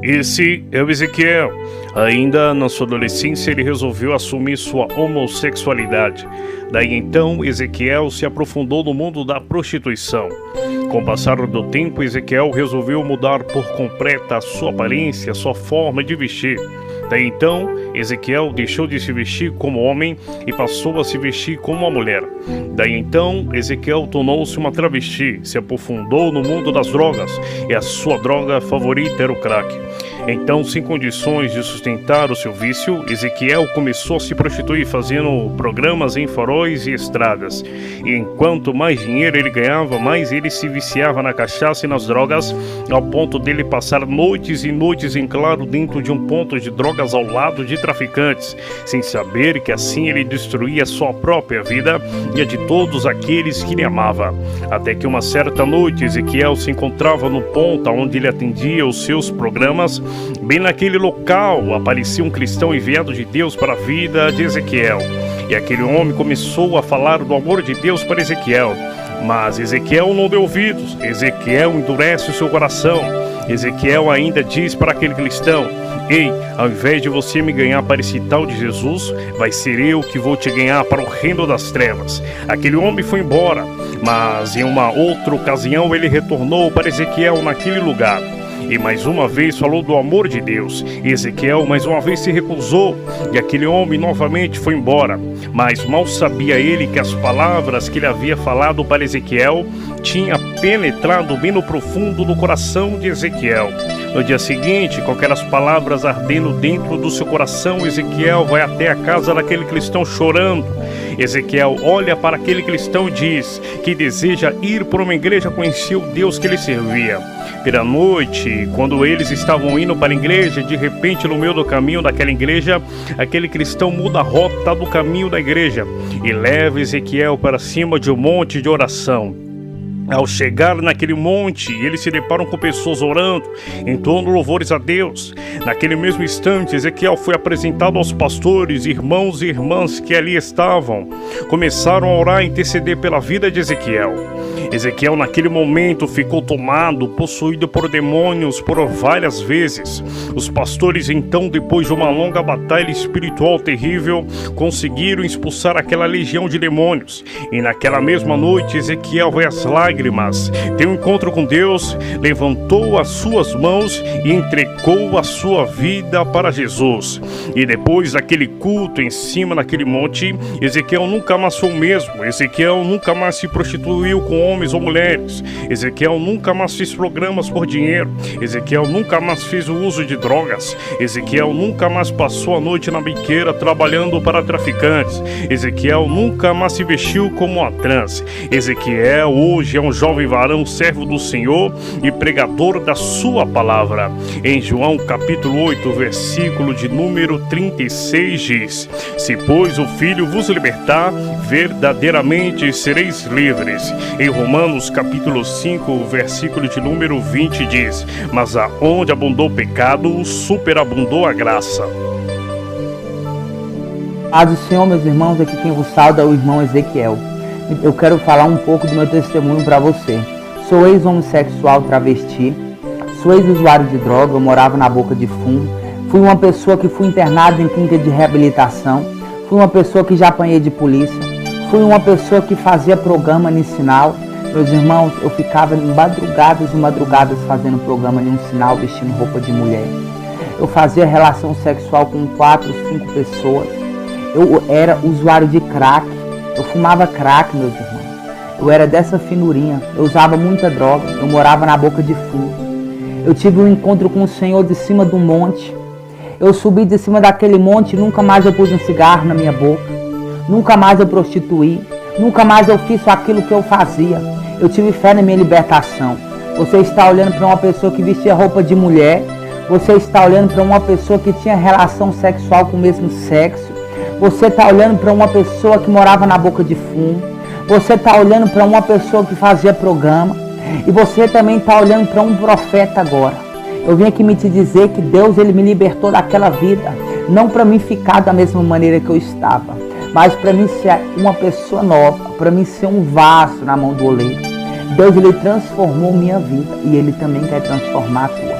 Esse é o Ezequiel. Ainda na sua adolescência, ele resolveu assumir sua homossexualidade. Daí então, Ezequiel se aprofundou no mundo da prostituição. Com o passar do tempo, Ezequiel resolveu mudar por completa a sua aparência, a sua forma de vestir. Daí então, Ezequiel deixou de se vestir como homem e passou a se vestir como uma mulher. Daí então, Ezequiel tornou-se uma travesti, se aprofundou no mundo das drogas e a sua droga favorita era o crack. Então, sem condições de sustentar o seu vício, Ezequiel começou a se prostituir fazendo programas em faróis e estradas. E enquanto mais dinheiro ele ganhava, mais ele se viciava na cachaça e nas drogas, ao ponto dele passar noites e noites em claro dentro de um ponto de drogas ao lado de traficantes, sem saber que assim ele destruía sua própria vida e a de todos aqueles que ele amava. Até que uma certa noite, Ezequiel se encontrava no ponto onde ele atendia os seus programas. Bem naquele local aparecia um cristão enviado de Deus para a vida de Ezequiel. E aquele homem começou a falar do amor de Deus para Ezequiel. Mas Ezequiel não deu ouvidos. Ezequiel endurece o seu coração. Ezequiel ainda diz para aquele cristão: ei, ao invés de você me ganhar para esse tal de Jesus, vai ser eu que vou te ganhar para o reino das trevas. Aquele homem foi embora, mas em uma outra ocasião ele retornou para Ezequiel naquele lugar. E mais uma vez falou do amor de Deus. Ezequiel mais uma vez se recusou, e aquele homem novamente foi embora. Mas mal sabia ele que as palavras que ele havia falado para Ezequiel tinha penetrado bem no profundo do coração de Ezequiel. No dia seguinte, com aquelas palavras ardendo dentro do seu coração, Ezequiel vai até a casa daquele cristão chorando. Ezequiel olha para aquele cristão e diz que deseja ir para uma igreja conhecer o Deus que ele servia. Pela noite, quando eles estavam indo para a igreja, de repente no meio do caminho daquela igreja, aquele cristão muda a rota do caminho da igreja e leva Ezequiel para cima de um monte de oração. Ao chegar naquele monte, eles se deparam com pessoas orando, entoando louvores a Deus. Naquele mesmo instante, Ezequiel foi apresentado aos pastores, irmãos e irmãs que ali estavam. Começaram a orar e interceder pela vida de Ezequiel. Ezequiel naquele momento ficou tomado, possuído por demônios por várias vezes. Os pastores então, depois de uma longa batalha espiritual terrível, conseguiram expulsar aquela legião de demônios. E naquela mesma noite, Ezequiel vai às lágrimas, tem um encontro com Deus, levantou as suas mãos e entregou a sua vida para Jesus. E depois daquele culto em cima daquele monte, Ezequiel nunca mais foi o mesmo. Ezequiel nunca mais se prostituiu com homens ou mulheres. Ezequiel nunca mais fez programas por dinheiro. Ezequiel nunca mais fez o uso de drogas. Ezequiel nunca mais passou a noite na biqueira trabalhando para traficantes. Ezequiel nunca mais se vestiu como uma trans. Ezequiel hoje é um jovem varão, servo do Senhor e pregador da sua palavra. Em João capítulo 8, versículo de número 36 diz: se pois o Filho vos libertar, verdadeiramente sereis livres. Em Romanos capítulo 5, versículo de número 20 diz: mas aonde abundou o pecado, superabundou a graça. Paz do Senhor, meus irmãos, aqui quem vos sauda é o irmão Ezequiel. Eu quero falar um pouco do meu testemunho para você. Sou ex-homossexual travesti, sou ex-usuário de droga, eu morava na boca de fumo, fui uma pessoa que fui internada em clínica de reabilitação, fui uma pessoa que já apanhei de polícia, fui uma pessoa que fazia programa no sinal. Meus irmãos, eu ficava em madrugadas e madrugadas fazendo programa em um sinal, vestindo roupa de mulher. Eu fazia relação sexual com 4, 5 pessoas. Eu era usuário de crack. Eu fumava crack, meus irmãos. Eu era dessa finurinha. Eu usava muita droga. Eu morava na boca de fumo. Eu tive um encontro com o Senhor de cima do monte. Eu subi de cima daquele monte e nunca mais eu pus um cigarro na minha boca. Nunca mais eu prostituí. Nunca mais eu fiz aquilo que eu fazia. Eu tive fé na minha libertação. Você está olhando para uma pessoa que vestia roupa de mulher. Você está olhando para uma pessoa que tinha relação sexual com o mesmo sexo. Você está olhando para uma pessoa que morava na boca de fumo. Você está olhando para uma pessoa que fazia programa. E você também está olhando para um profeta agora. Eu vim aqui me te dizer que Deus ele me libertou daquela vida. Não para mim ficar da mesma maneira que eu estava, mas para mim ser uma pessoa nova. Para mim ser um vaso na mão do oleiro. Deus ele transformou minha vida e ele também quer transformar a tua.